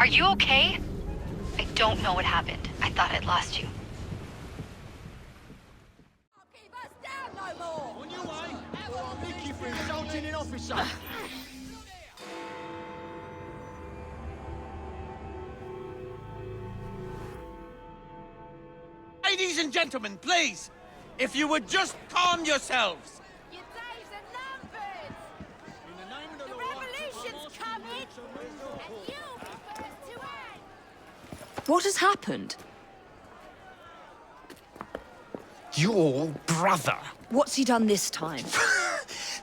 Are you okay? I don't know what happened. I thought I'd lost you. Keep us down no more! On your way, or I'll nick you for insulting an officer. Ladies and gentlemen, please, if you would just calm yourselves. Your days are numbered! The revolution's coming, and you'll be first to act! What has happened? Your brother. What's he done this time?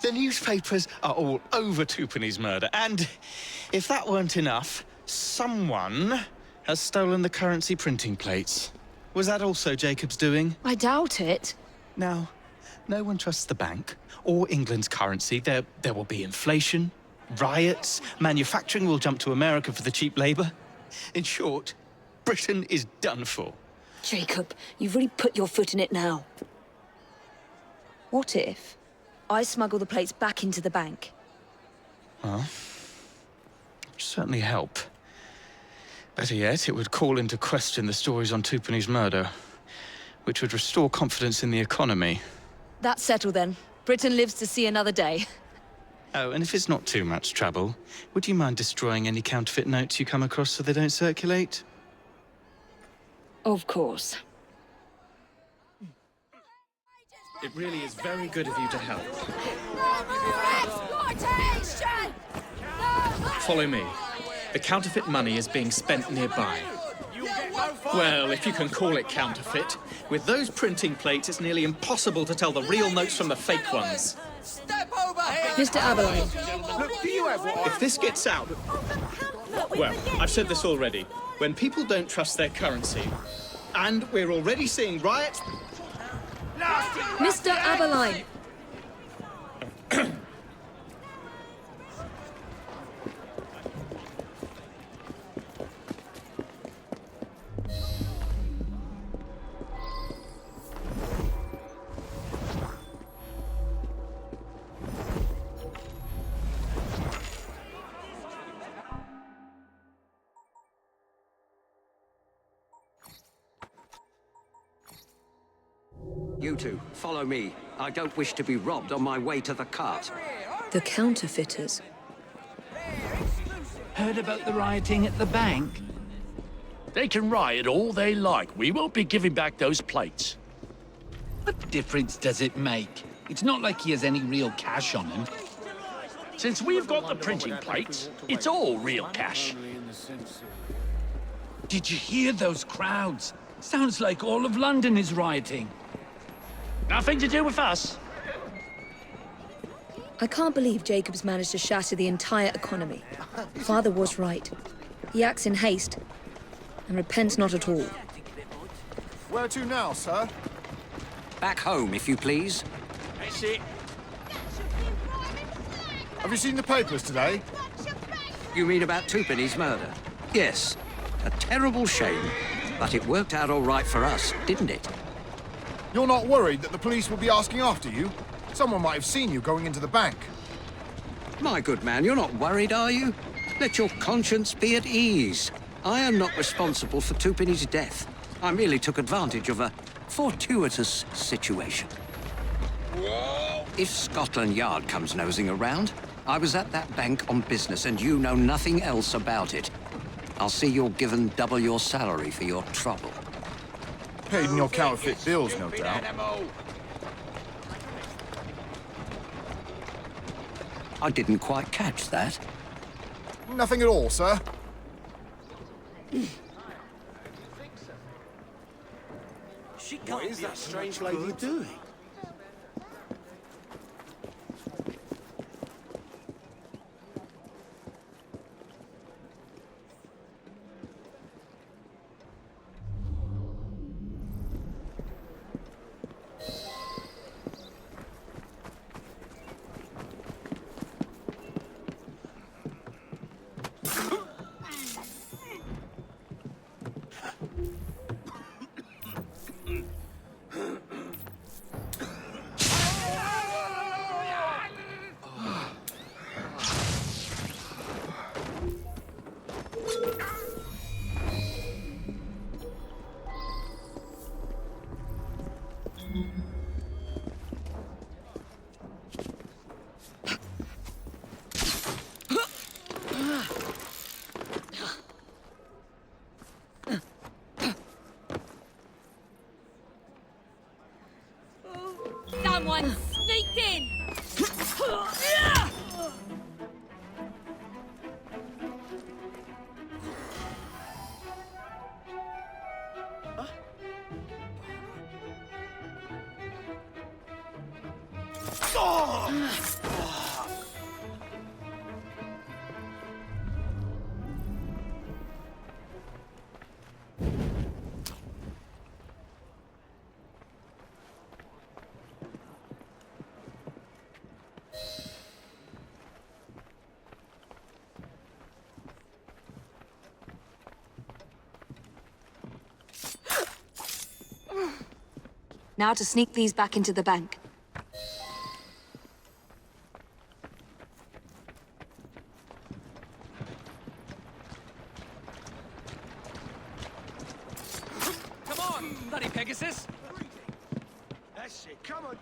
The newspapers are all over Tupany's murder, and if that weren't enough, someone has stolen the currency printing plates. Was that also Jacob's doing? I doubt it. Now, no one trusts the bank or England's currency. There will be inflation, riots, manufacturing will jump to America for the cheap labor. In short, Britain is done for. Jacob, you've really put your foot in it now. What if I smuggle the plates back into the bank? Well, it would certainly help. Better yet, it would call into question the stories on Tupany's murder, which would restore confidence in the economy. That's settled then. Britain lives to see another day. Oh, and if it's not too much trouble, would you mind destroying any counterfeit notes you come across so they don't circulate? Of course. It really is very good of you to help. No more exploitation! No more... Follow me. The counterfeit money is being spent nearby. Well, if you can call it counterfeit. With those printing plates, it's nearly impossible to tell the real notes from the fake ones. Step over here! Mr. Aberline. Look, do you have what If this gets out... Well, I've said this already. When people don't trust their currency, and we're already seeing riots... Mr. Aberline. You two, follow me. I don't wish to be robbed on my way to the cart. The counterfeiters. Heard about the rioting at the bank? They can riot all they like. We won't be giving back those plates. What difference does it make? It's not like he has any real cash on him. Since we've got the printing plates, it's all real cash. Did you hear those crowds? Sounds like all of London is rioting. Nothing to do with us. I can't believe Jacob's managed to shatter the entire economy. Father was right. He acts in haste and repents not at all. Where to now, sir? Back home, if you please. That's it. Have you seen the papers today? You mean about Tupany's murder? Yes. A terrible shame. But it worked out all right for us, didn't it? You're not worried that the police will be asking after you? Someone might have seen you going into the bank. My good man, you're not worried, are you? Let your conscience be at ease. I am not responsible for Tupany's death. I merely took advantage of a fortuitous situation. If Scotland Yard comes nosing around, I was at that bank on business and you know nothing else about it. I'll see you're given double your salary for your trouble. Paid in your counterfeit bills, no doubt. I didn't quite catch that. Nothing at all, sir. What is that strange lady doing? Someone sneaked in! Now to sneak these back into the bank. Come on, bloody Pegasus! That's it, come on!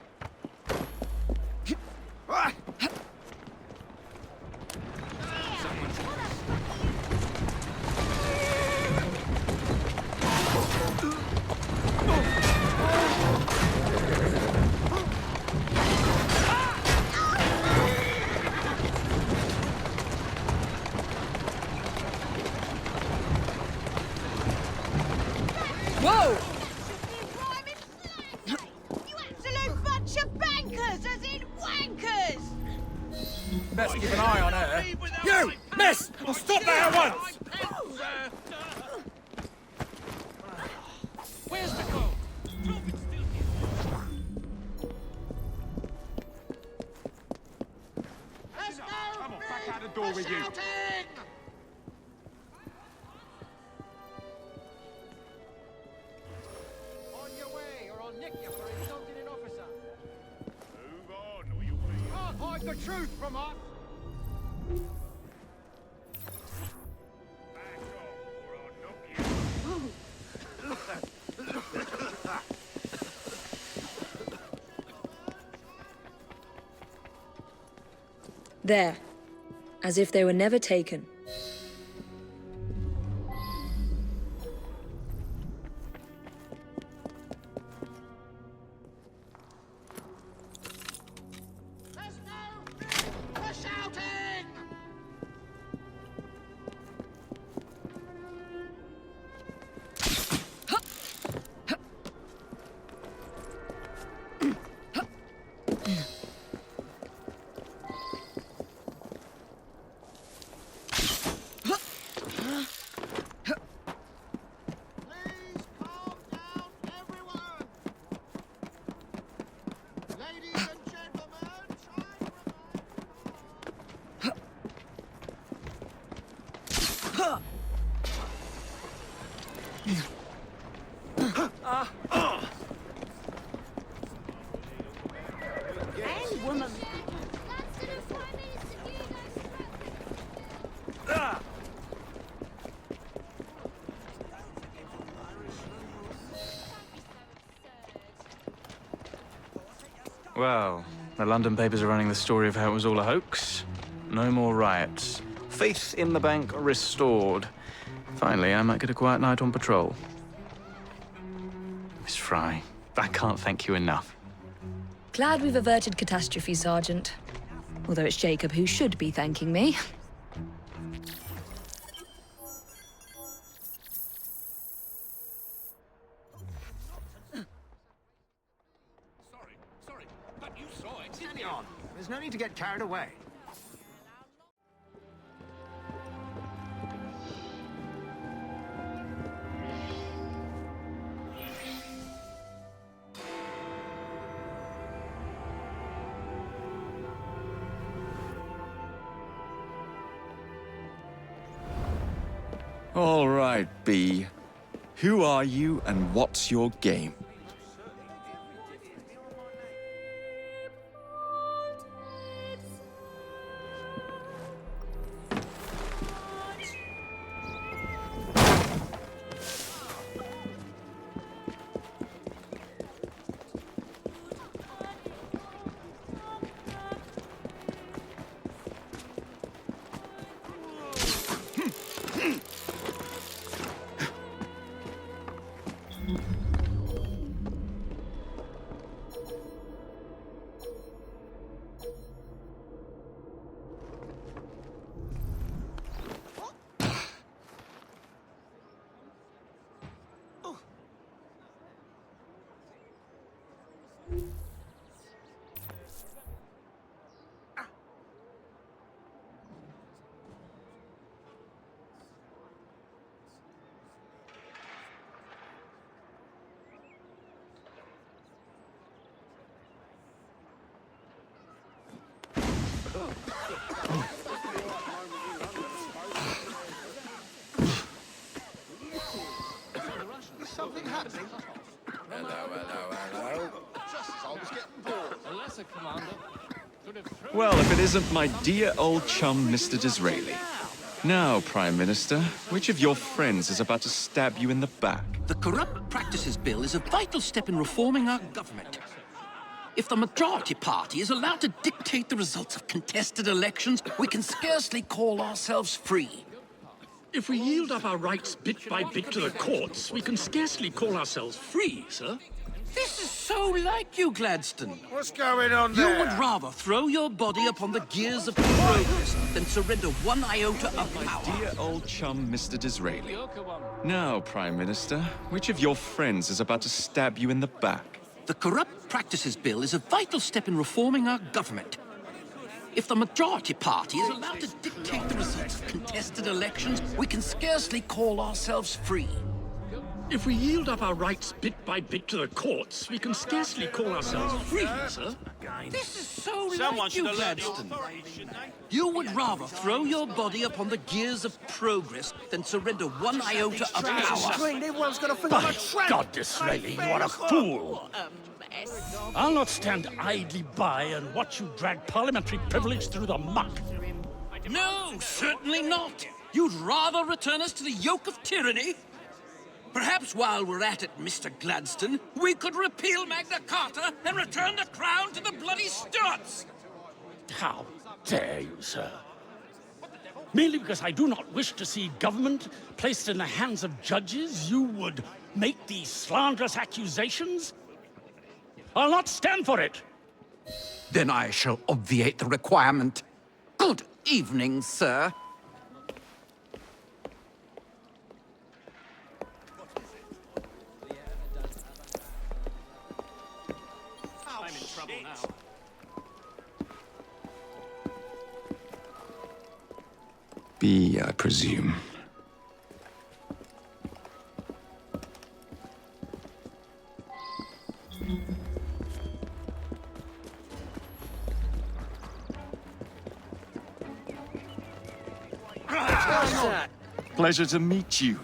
Whoa! You absolute bunch of bankers, as in wankers! Best keep an eye on her. You! Miss! Stop there at once! Where's the gold? Come on, back out the door with you. On your way, or I'll nick you for insulting an officer. Move on, or you'll be... Can't hide the truth from us. Back off, or I'll knock you. There. As if they were never taken. There's no need for shouting! Please calm down, everyone! Ladies and gentlemen, try to remain And woman. Well, the London papers are running the story of how it was all a hoax. No more riots. Faith in the bank restored. Finally, I might get a quiet night on patrol. Miss Fry, I can't thank you enough. Glad we've averted catastrophe, Sergeant. Although it's Jacob who should be thanking me. Sorry, but you saw it. steady on. There's no need to get carried away. All right, B. Who are you and what's your game? Something happening? Hello. Just as I was getting bored. A lesser commander could have thrown... Well, if it isn't my dear old chum, Mr. Disraeli. Now, Prime Minister, which of your friends is about to stab you in the back? The Corrupt Practices Bill is a vital step in reforming our government. If the majority party is allowed to dictate the results of contested elections, we can scarcely call ourselves free. If we yield up our rights bit by bit to the courts, we can scarcely call ourselves free, sir. This is so like you, Gladstone. What's going on You there? would rather throw your body upon the gears of progress than surrender one iota of power. Dear old chum, Mr. Disraeli. Now, Prime Minister, which of your friends is about to stab you in the back? The Corrupt Practices Bill is a vital step in reforming our government. If the majority party is allowed to dictate the results of contested elections, we can scarcely call ourselves free. If we yield up our rights bit by bit to the courts, we can scarcely call ourselves free, sir. This is so like you, Gladstone. You would rather throw your body upon the gears of progress than surrender one iota of power. Everyone's gonna think I'm a tramp. God, Disraeli, you are a fool. I'll not stand idly by and watch you drag parliamentary privilege through the muck. No, certainly not. You'd rather return us to the yoke of tyranny? Perhaps while we're at it, Mr. Gladstone, we could repeal Magna Carta and return the crown to the bloody Stuarts! How dare you, sir? Merely because I do not wish to see government placed in the hands of judges, you would make these slanderous accusations? I'll not stand for it! Then I shall obviate the requirement. Good evening, sir. I'm in trouble now. B, I presume. Pleasure to meet you.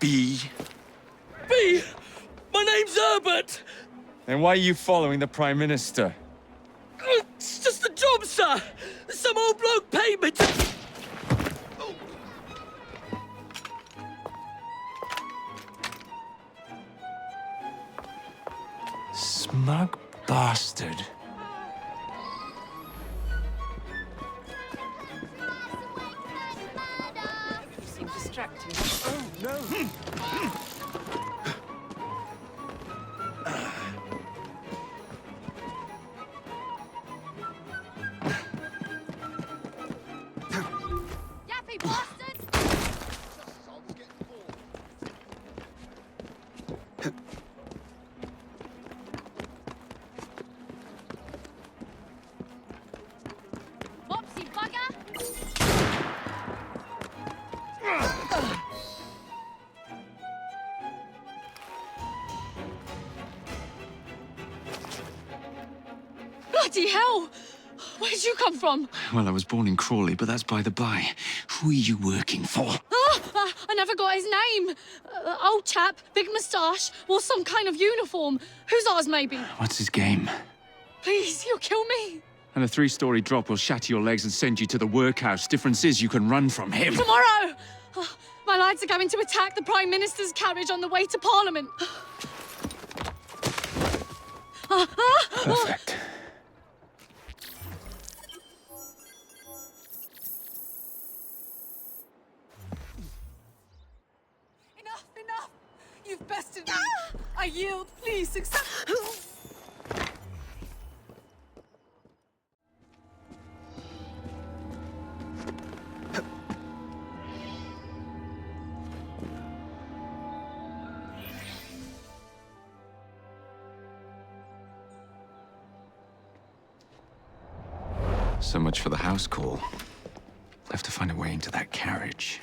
B. B! My name's Herbert! And why are you following the Prime Minister? It's just a job, sir! Some old bloke paid me to... Smug bastard. You seem distracted. Yappy bastard! Mopsy bugger! Bloody hell! Where'd you come from? Well, I was born in Crawley, but that's by the by. Who are you working for? I never got his name. Old chap, big moustache, wore some kind of uniform. Who's ours, maybe? What's his game? Please, you'll kill me. And a 3-story drop will shatter your legs and send you to the workhouse. Difference is you can run from him. Tomorrow! My lads are going to attack the Prime Minister's carriage on the way to Parliament. Perfect. Enough! You've bested me. I yield. Please accept. So much for the house call. I'll have to find a way into that carriage.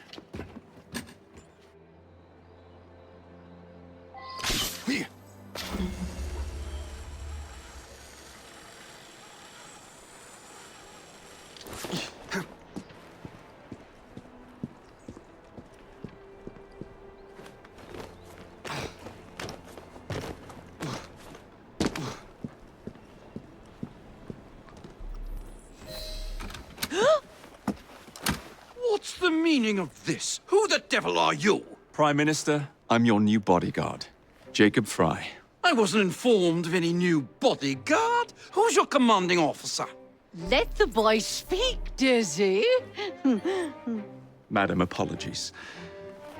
meaning of this? Who the devil are you? Prime Minister, I'm your new bodyguard, Jacob Fry. I wasn't informed of any new bodyguard. Who's your commanding officer? Let the boy speak, Dizzy. Madam, apologies.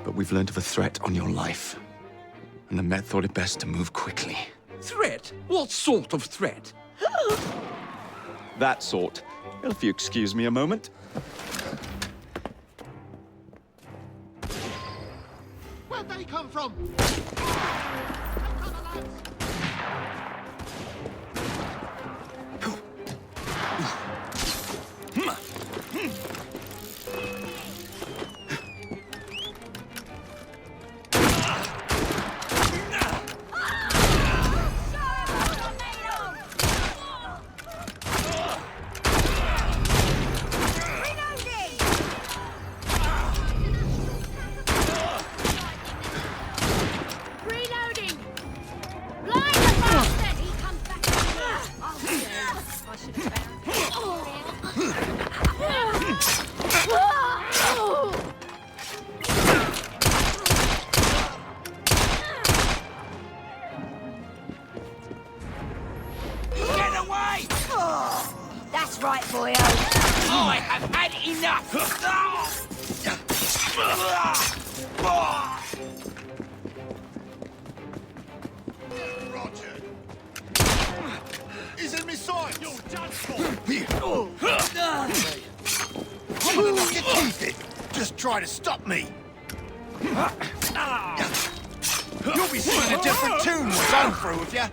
But we've learned of a threat on your life. And the Met thought it best to move quickly. Threat? What sort of threat? That sort. If you excuse me a moment. Where'd they come from? Reloading! Blind the bastard! He comes back to me. Oh, yeah. I should have Get away! That's right, boyo. I have had enough! Roger. He's in my sight. You're done for. I'm gonna knock your teeth in. Just try to stop me. You'll be singing a different tune once I'm through with you.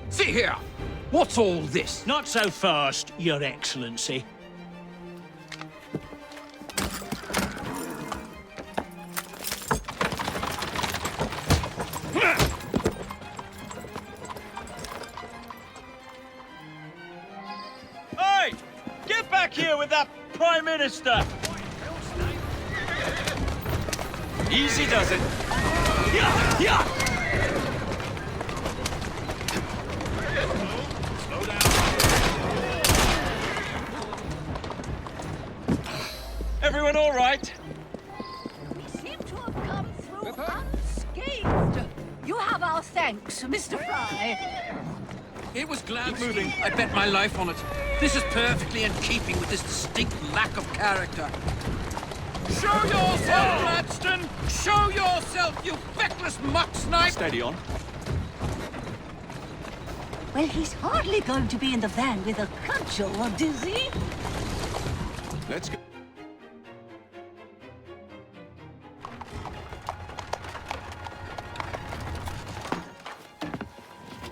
See here. What's all this? Not so fast, Your Excellency. Hey! Get back here with that Prime Minister! Easy does it. Yeah! Yeah! Everyone all right? We seem to have come through unscathed. You have our thanks, Mr. Fry. It was Gladstone. I bet my life on it. This is perfectly in keeping with this distinct lack of character. Show yourself, Gladstone! Show yourself, you feckless muck snipe! Steady on. Well, he's hardly going to be in the van with a cudgel, is he? Let's go.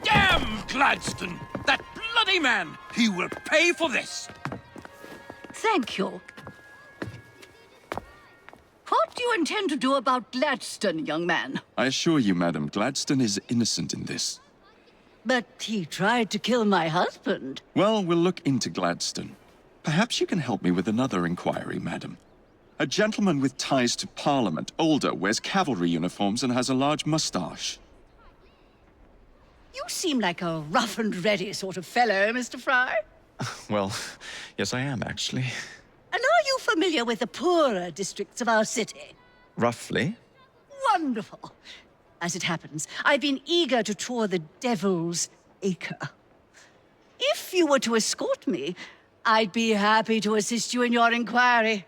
Damn Gladstone! That bloody man! He will pay for this! Thank you. What do you intend to do about Gladstone, young man? I assure you, Madam, Gladstone is innocent in this. But he tried to kill my husband. Well, we'll look into Gladstone. Perhaps you can help me with another inquiry, Madam. A gentleman with ties to Parliament, older, wears cavalry uniforms and has a large moustache. You seem like a rough and ready sort of fellow, Mr. Fry. Well, yes, I am, actually. And are you familiar with the poorer districts of our city? Roughly. Wonderful. As it happens, I've been eager to tour the Devil's Acre. If you were to escort me, I'd be happy to assist you in your inquiry.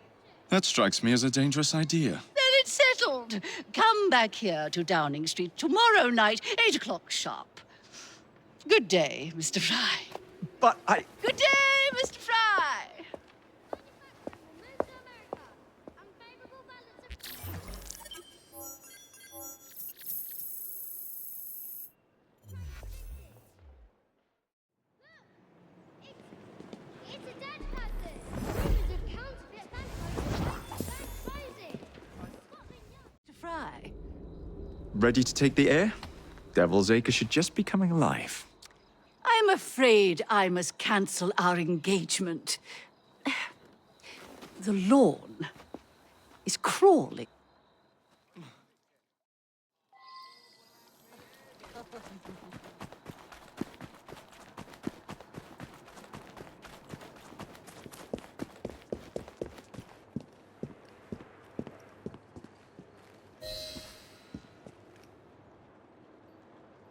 That strikes me as a dangerous idea. Then it's settled. Come back here to Downing Street tomorrow night, 8 o'clock sharp. Good day, Mr. Fry. But I... Good day, Mr. Fry. Fry. Ready to take the air? Devil's Acre should just be coming alive. I'm afraid I must cancel our engagement. The lawn is crawling.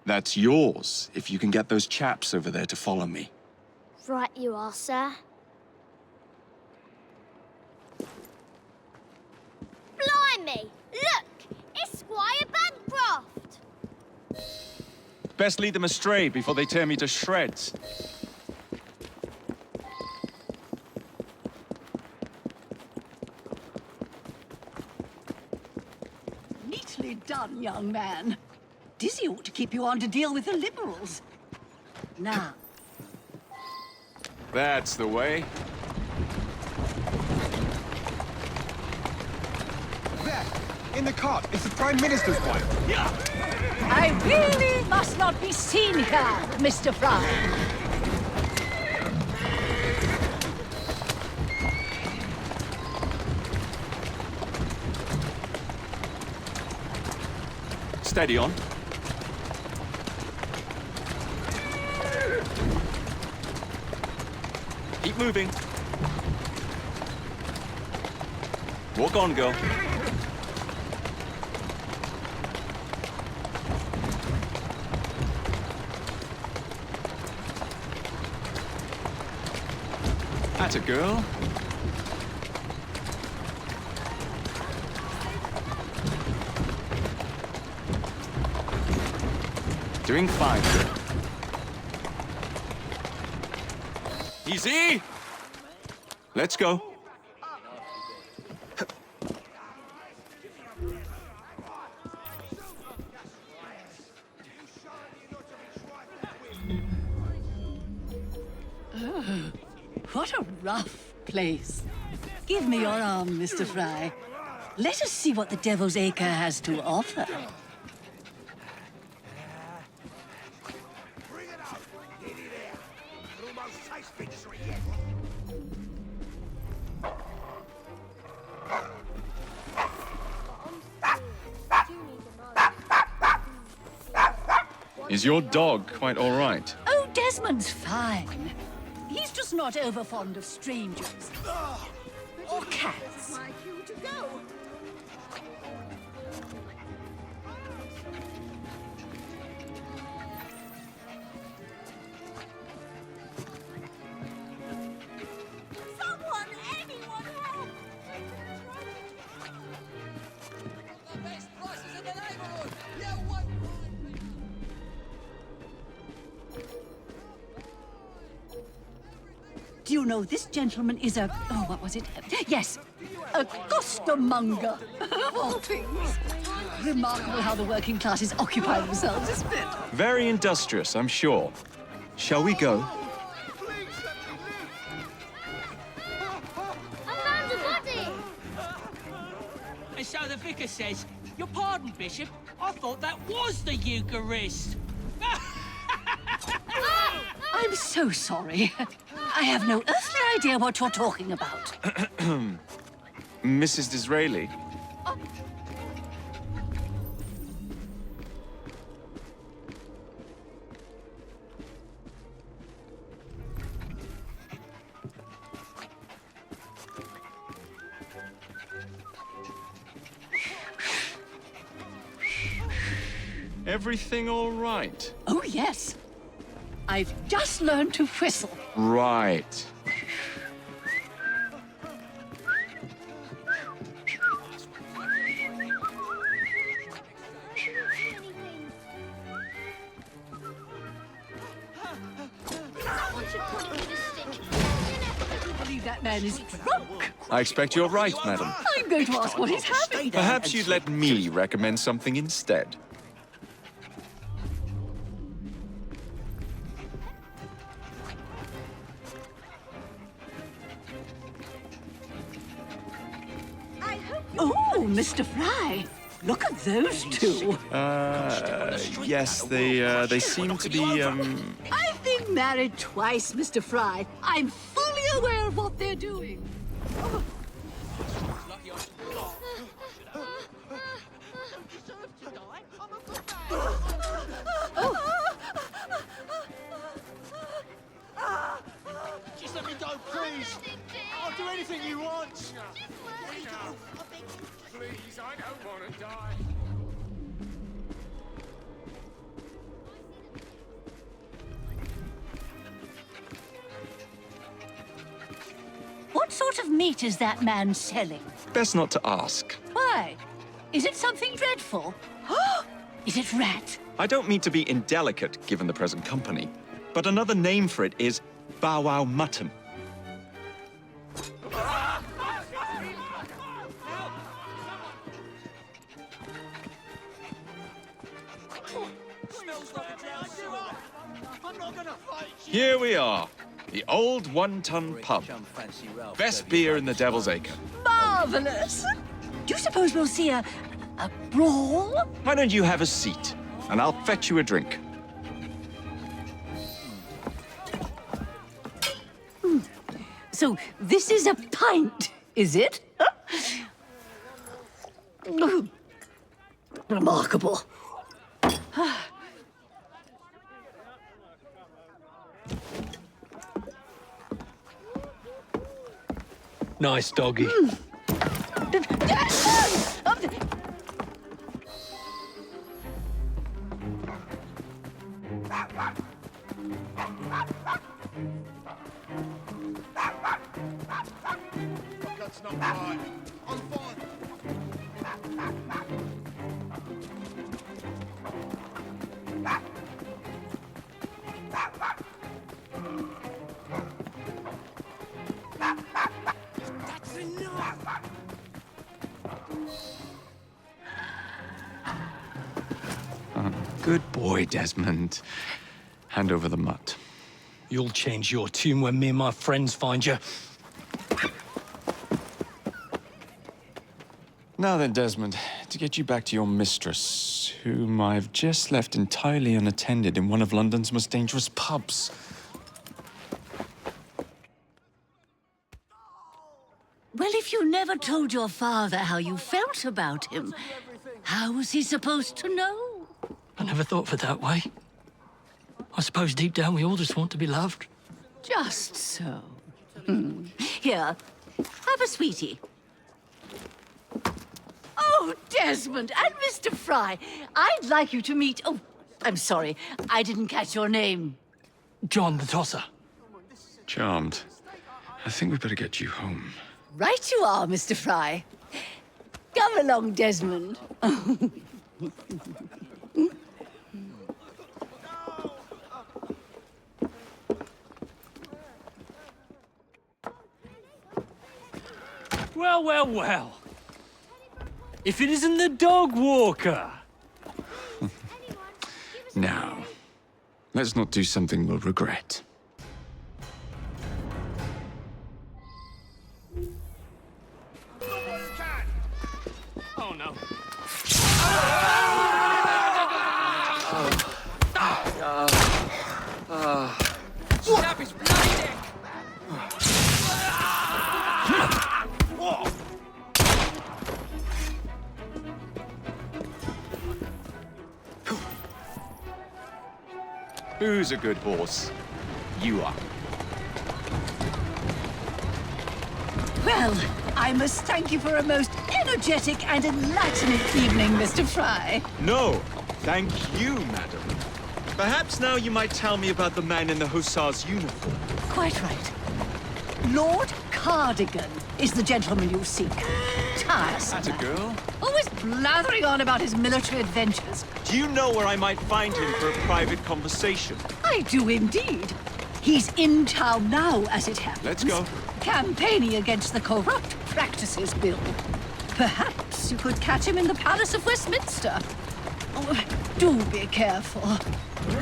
That's yours, if you can get those chaps over there to follow me. Right you are, sir. Blimey! Look! It's Squire Bancroft! Best lead them astray before they tear me to shreds. Neatly done, young man. Dizzy ought to keep you on to deal with the liberals. Now, That's the way. There! In the cart! It's the Prime Minister's wife! I really must not be seen here, Mr. Fry. Steady on. Keep moving. Walk on, girl. Atta girl. Doing fine, girl. Easy! Let's go. What a rough place. Give me your arm, Mr. Fry. Let us see what the Devil's Acre has to offer. Is your dog quite all right? Oh, Desmond's fine. He's just not over fond of strangers. Or cats. My cue to go. Someone, anyone help! The best prices in the neighborhood! Yeah, what? Do you know, this gentleman is a... Oh, what was it? Yes, a costermonger, of all things. Remarkable how the working classes occupy themselves, isn't it? Very industrious, I'm sure. Shall we go? I found a body! And so the vicar says, "Your pardon, Bishop, I thought that was the Eucharist." I'm so sorry. I have no earthly idea what you're talking about. Mrs. Disraeli? Everything all right? Oh, yes. I've just learned to whistle. Right. I believe that man is drunk. I expect you're right, madam. I'm going to ask what he's having. Perhaps you'd let me recommend something instead. Oh, Mr. Fry. Look at those two. Yes, they seem to be, I've been married twice, Mr. Fry. I'm fully aware of what they're doing. Oh. Just let me go, please! I'll do anything you want! Please, I don't want to die. meat is that man selling? Best not to ask. Why? Is it something dreadful? Is it rat? I don't mean to be indelicate, given the present company, but another name for it is bow wow mutton. Here we are, the old one-ton pub. Best beer in the Devil's Acre. Marvelous! Do you suppose we'll see a brawl? Why don't you have a seat, and I'll fetch you a drink. So this is a pint, is it? Remarkable. Nice doggy. That's not right. I'm fine. Good boy, Desmond. Hand over the mutt. You'll change your tune when me and my friends find you. Now then, Desmond, to get you back to your mistress, whom I've just left entirely unattended in one of London's most dangerous pubs. Well, if you never told your father how you felt about him, how was he supposed to know? I never thought of it that way. I suppose deep down we all just want to be loved. Just so. Here, have a sweetie. Oh, Desmond and Mr. Fry, I'd like you to meet... Oh, I'm sorry, I didn't catch your name. John the Tosser. Charmed. I think we better get you home. Right you are, Mr. Fry. Come along, Desmond. Well, well, well. If it isn't the dog walker. Now, let's not do something we'll regret. Oh, no. Stab his bloody neck! Who's a good horse? You are. Well, I must thank you for a most energetic and enlightening evening, Mr. Fry. No, thank you, madam. Perhaps now you might tell me about the man in the hussar's uniform. Quite right. Lord Cardigan is the gentleman you seek. Tiresome. That's a girl? Always blathering on about his military adventures. Do you know where I might find him for a private conversation? I do indeed. He's in town now, as it happens. Let's go. Campaigning against the Corrupt Practices Bill. Perhaps you could catch him in the Palace of Westminster. Oh, do be careful.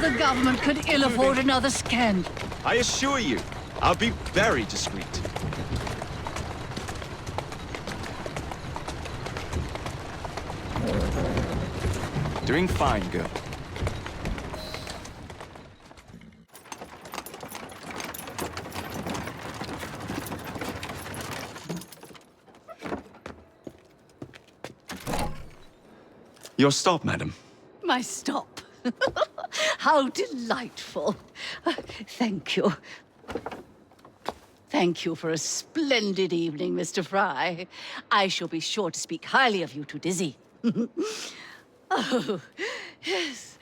The government could ill afford another scandal. I assure you, I'll be very discreet. Doing fine, girl. Your stop, madam. My stop. How delightful. Thank you. Thank you for a splendid evening, Mr. Fry. I shall be sure to speak highly of you to Dizzy. Oh, yes.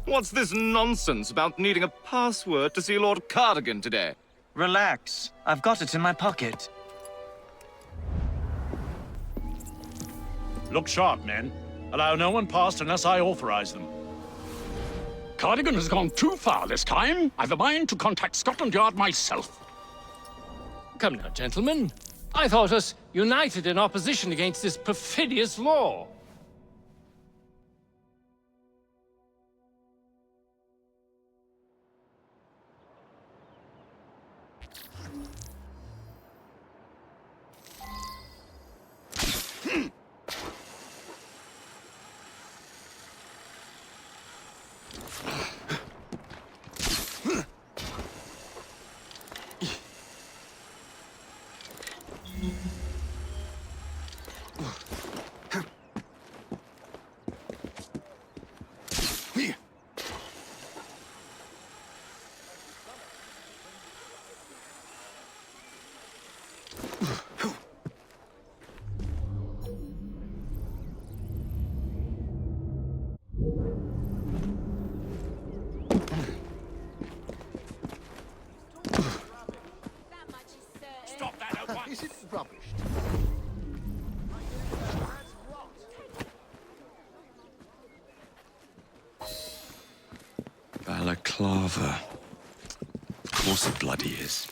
What's this nonsense about needing a password to see Lord Cardigan today? Relax. I've got it in my pocket. Look sharp, men. Allow no one past unless I authorize them. Cardigan has gone too far this time. I've a mind to contact Scotland Yard myself. Come now, gentlemen. I thought us united in opposition against this perfidious law. Is it rubbish? Balaclava. Of course it bloody is.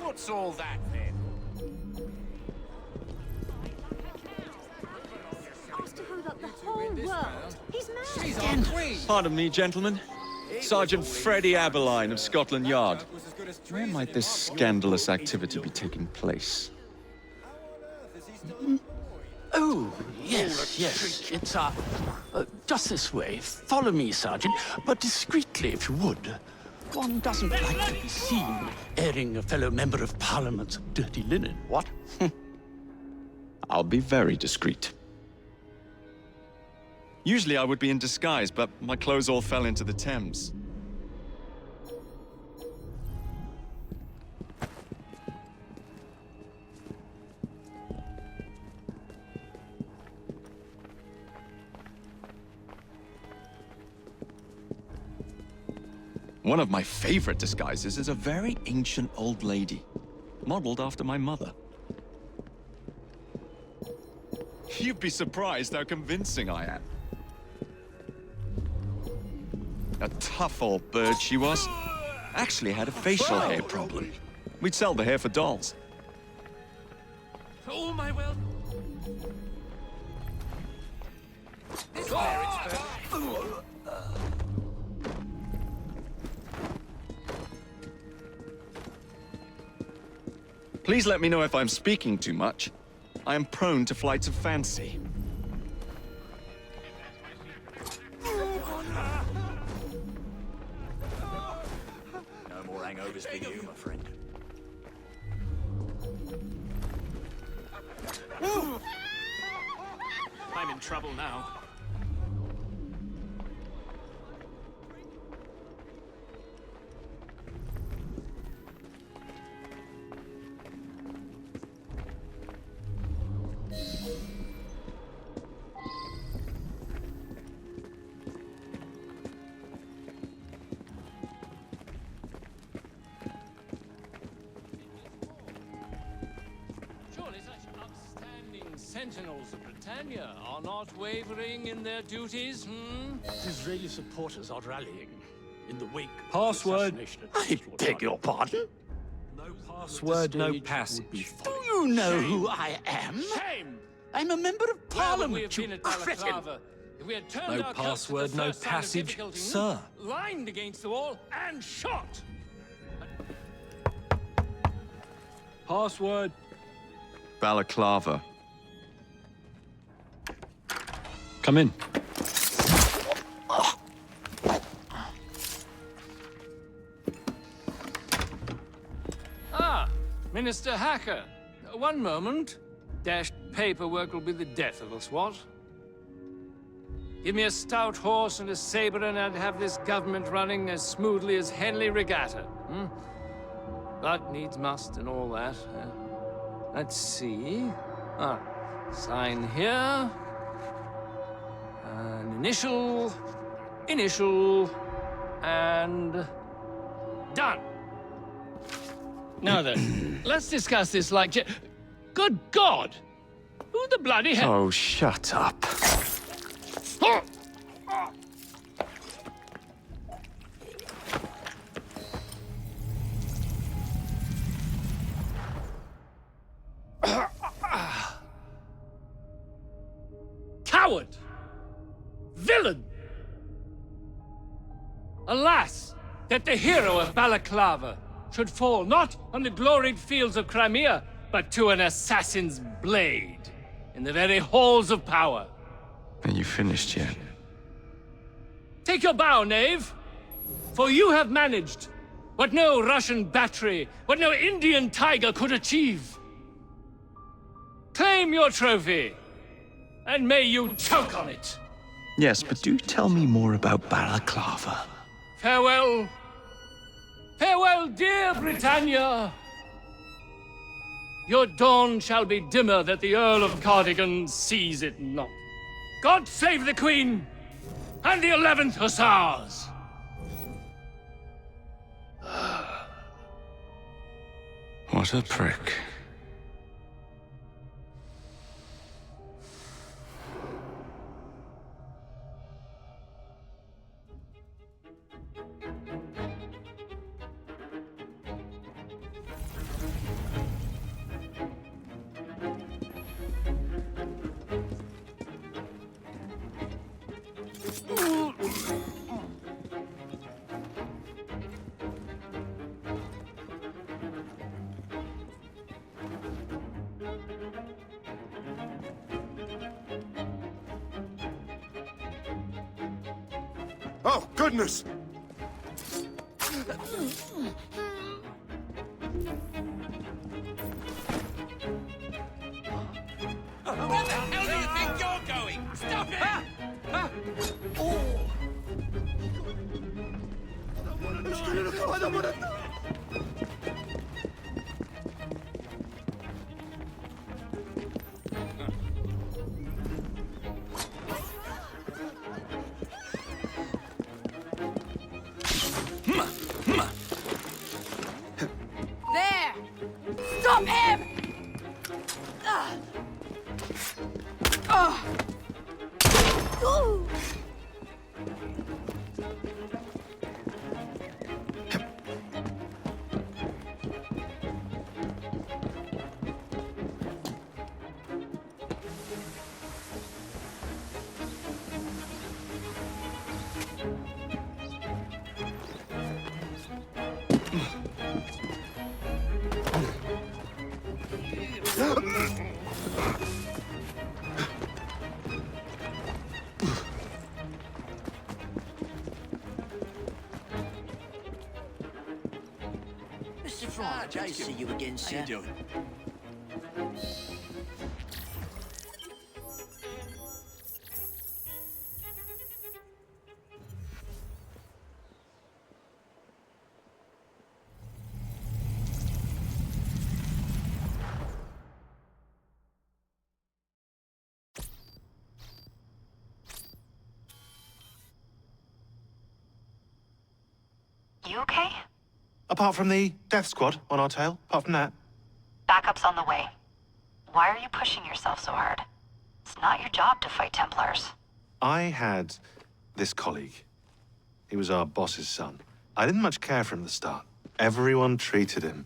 What's all that, then? Asked to hold up the whole world. He's mad. She's our queen! Pardon me, gentlemen. Sergeant Freddie Aberline of Scotland Yard. Where might this scandalous activity be taking place? Oh, yes, yes. It's, just this way. Follow me, Sergeant, but discreetly, if you would. One doesn't like to be seen airing a fellow member of Parliament's dirty linen, what? I'll be very discreet. Usually I would be in disguise, but my clothes all fell into the Thames. One of my favorite disguises is a very ancient old lady, modeled after my mother. You'd be surprised how convincing I am. A tough old bird she was. Actually had a facial hair problem. We'd sell the hair for dolls. Oh, my well. Please let me know if I'm speaking too much. I am prone to flights of fancy. No more hangovers for you, my friend. I'm in trouble now. sentinels of Britannia are not wavering in their duties, Israeli supporters are rallying in the wake of Password. the assassination. I beg your pardon? No Password, no stage passage. would be Do folly. you know Shame. who I am? Shame! I'm a member of Where would we have Parliament, you been at cretin! Balaclava if we had turned No our clocks to the password, no first sign of passage, difficulty, sir. lined against the wall and shot. Password. Balaclava. Come in. Ah, Minister Hacker. One moment. Dashed paperwork will be the death of us, what? Give me a stout horse and a saber and I'd have this government running as smoothly as Henley Regatta. But needs must and all that. Let's see. Ah, sign here. An initial, and done. Now then, let's discuss this like... Good God! Who the bloody hell... Oh, shut up. Coward! Villain! Alas, that the hero of Balaclava should fall not on the gloried fields of Crimea, but to an assassin's blade in the very halls of power. Are you finished yet? Take your bow, knave, for you have managed what no Russian battery, what no Indian tiger could achieve. Claim your trophy, and may you choke on it. Yes, but do tell me more about Balaclava. Farewell. Farewell, dear Britannia. Your dawn shall be dimmer that the Earl of Cardigan sees it not. God save the Queen and the 11th Hussars! What a prick. Oh, goodness! Where the hell do you think you're going? Stop it! There! Stop him! Ooh. Mr. Fry, nice to see you again, sir. How you doing? You okay? Apart from the death squad on our tail, apart from that. Backup's on the way. Why are you pushing yourself so hard? It's not your job to fight Templars. I had this colleague. He was our boss's son. I didn't much care for him at the start. Everyone treated him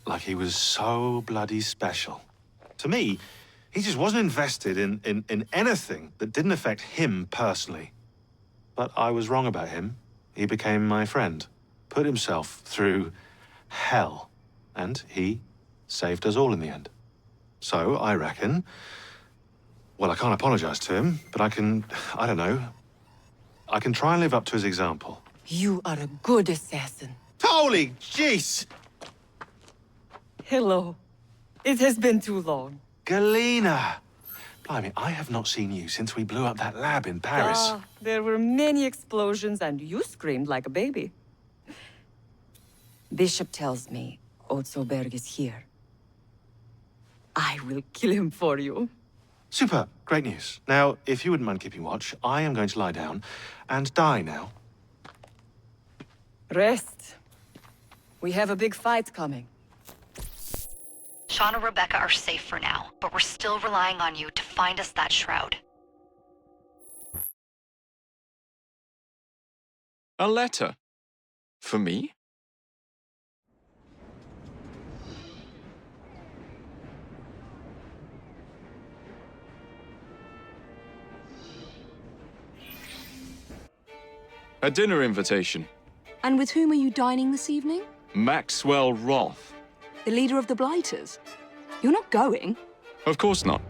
like he was so bloody special. To me, he just wasn't invested in anything that didn't affect him personally. But I was wrong about him. He became my friend, put himself through hell, and he saved us all in the end. So, I reckon, well, I can't apologize to him, but I can try and live up to his example. You are a good assassin. Holy jeez! Hello. It has been too long. Galena! Blimey, I have not seen you since we blew up that lab in Paris. There were many explosions and you screamed like a baby. Bishop tells me Otzoberg is here. I will kill him for you. Super, great news. Now, if you wouldn't mind keeping watch, I am going to lie down and die now. Rest. We have a big fight coming. Sean and Rebecca are safe for now, but we're still relying on you to find us that shroud. A letter? For me? A dinner invitation. And with whom are you dining this evening? Maxwell Roth. The leader of the Blighters? You're not going? Of course not.